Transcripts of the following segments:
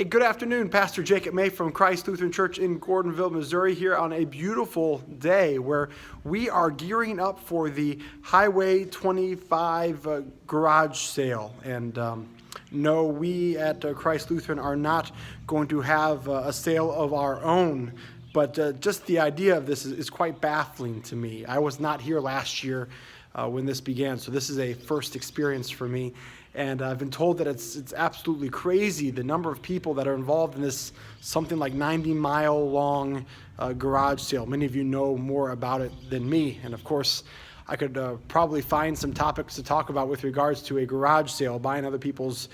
Hey, good afternoon. Pastor Jacob May from Christ Lutheran Church in Gordonville, Missouri, here on a beautiful day where we are gearing up for the Highway 25 garage sale. And no, we at Christ Lutheran are not going to have a sale of our own, but just the idea of this is quite baffling to me. I was not here last year when this began, so this is a first experience for me. And I've been told that it's absolutely crazy, the number of people that are involved in this something like 90-mile-long garage sale. Many of you know more about it than me. And of course, I could probably find some topics to talk about with regards to a garage sale, buying other people's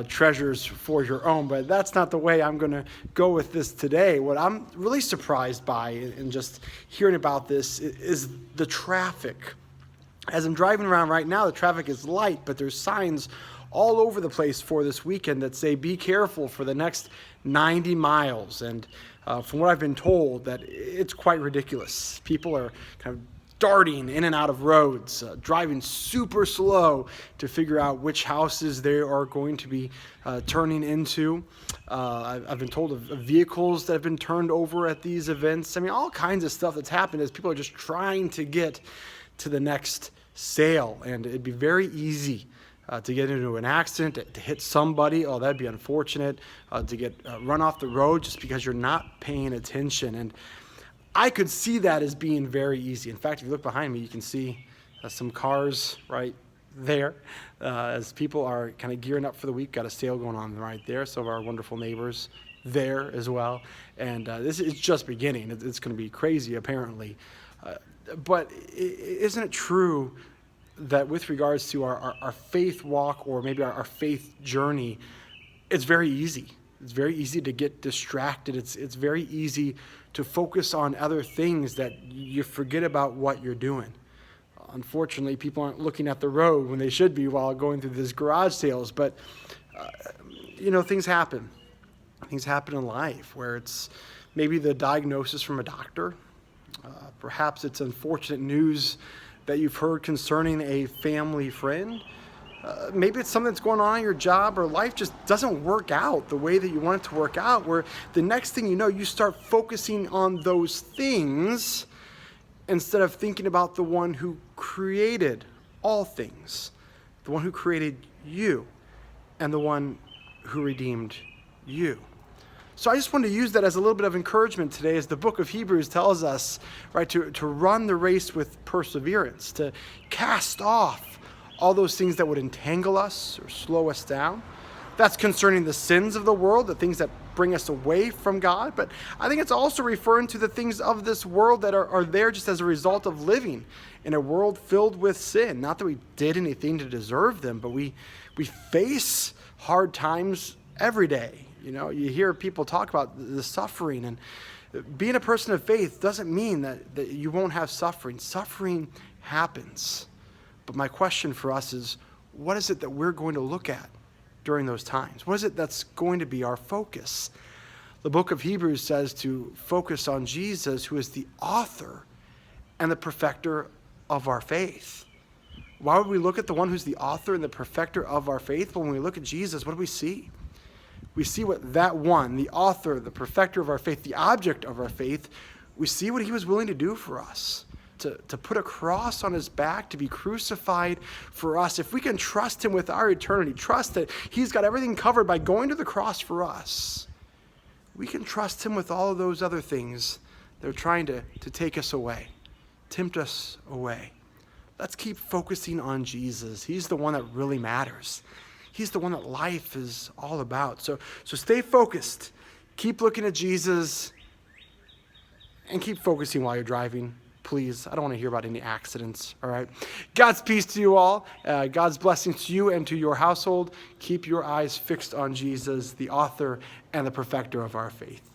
treasures for your own. But that's not the way I'm going to go with this today. What I'm really surprised by in just hearing about this is the traffic. As I'm driving around right now, the traffic is light, but there's signs all over the place for this weekend that say, be careful for the next 90 miles. And from what I've been told, that it's quite ridiculous. People are kind of darting in and out of roads, driving super slow to figure out which houses they are going to be turning into. I've been told of vehicles that have been turned over at these events. I mean, all kinds of stuff that's happened as people are just trying to get to the next sale, and it'd be very easy to get into an accident, to hit somebody. Oh, that'd be unfortunate. To get run off the road just because you're not paying attention. And I could see that as being very easy. In fact, if you look behind me, you can see some cars right there as people are kind of gearing up for the week. Got a sale going on right there. Some of our wonderful neighbors there as well. And this is just beginning. It's going to be crazy, apparently. But isn't it true that with regards to our faith walk, or maybe our faith journey, it's very easy. It's very easy to get distracted. It's very easy to focus on other things that you forget about what you're doing. Unfortunately, people aren't looking at the road when they should be while going through these garage sales. But, things happen. Things happen in life where it's maybe the diagnosis from a doctor. Perhaps it's unfortunate news that you've heard concerning a family friend. Maybe it's something that's going on in your job, or life just doesn't work out the way that you want it to work out, where the next thing you know, you start focusing on those things instead of thinking about the one who created all things, the one who created you, and the one who redeemed you. So I just wanted to use that as a little bit of encouragement today, as the book of Hebrews tells us, right, to run the race with perseverance, to cast off all those things that would entangle us or slow us down. That's concerning the sins of the world, the things that bring us away from God. But I think it's also referring to the things of this world that are there just as a result of living in a world filled with sin. Not that we did anything to deserve them, but we face hard times every day. You hear people talk about the suffering, and being a person of faith doesn't mean that you won't have suffering. Suffering happens. But my question for us is, what is it that we're going to look at during those times? What is it that's going to be our focus? The book of Hebrews says to focus on Jesus, who is the author and the perfecter of our faith. Why would we look at the one who's the author and the perfecter of our faith? But when we look at Jesus, what do we see? We see what that one, the author, the perfecter of our faith, the object of our faith, we see what he was willing to do for us, to put a cross on his back, to be crucified for us. If we can trust him with our eternity, trust that he's got everything covered by going to the cross for us, we can trust him with all of those other things that are trying to take us away, tempt us away. Let's keep focusing on Jesus. He's the one that really matters. He's the one that life is all about. So stay focused. Keep looking at Jesus, and keep focusing while you're driving. Please, I don't want to hear about any accidents, all right? God's peace to you all. God's blessings to you and to your household. Keep your eyes fixed on Jesus, the author and the perfecter of our faith.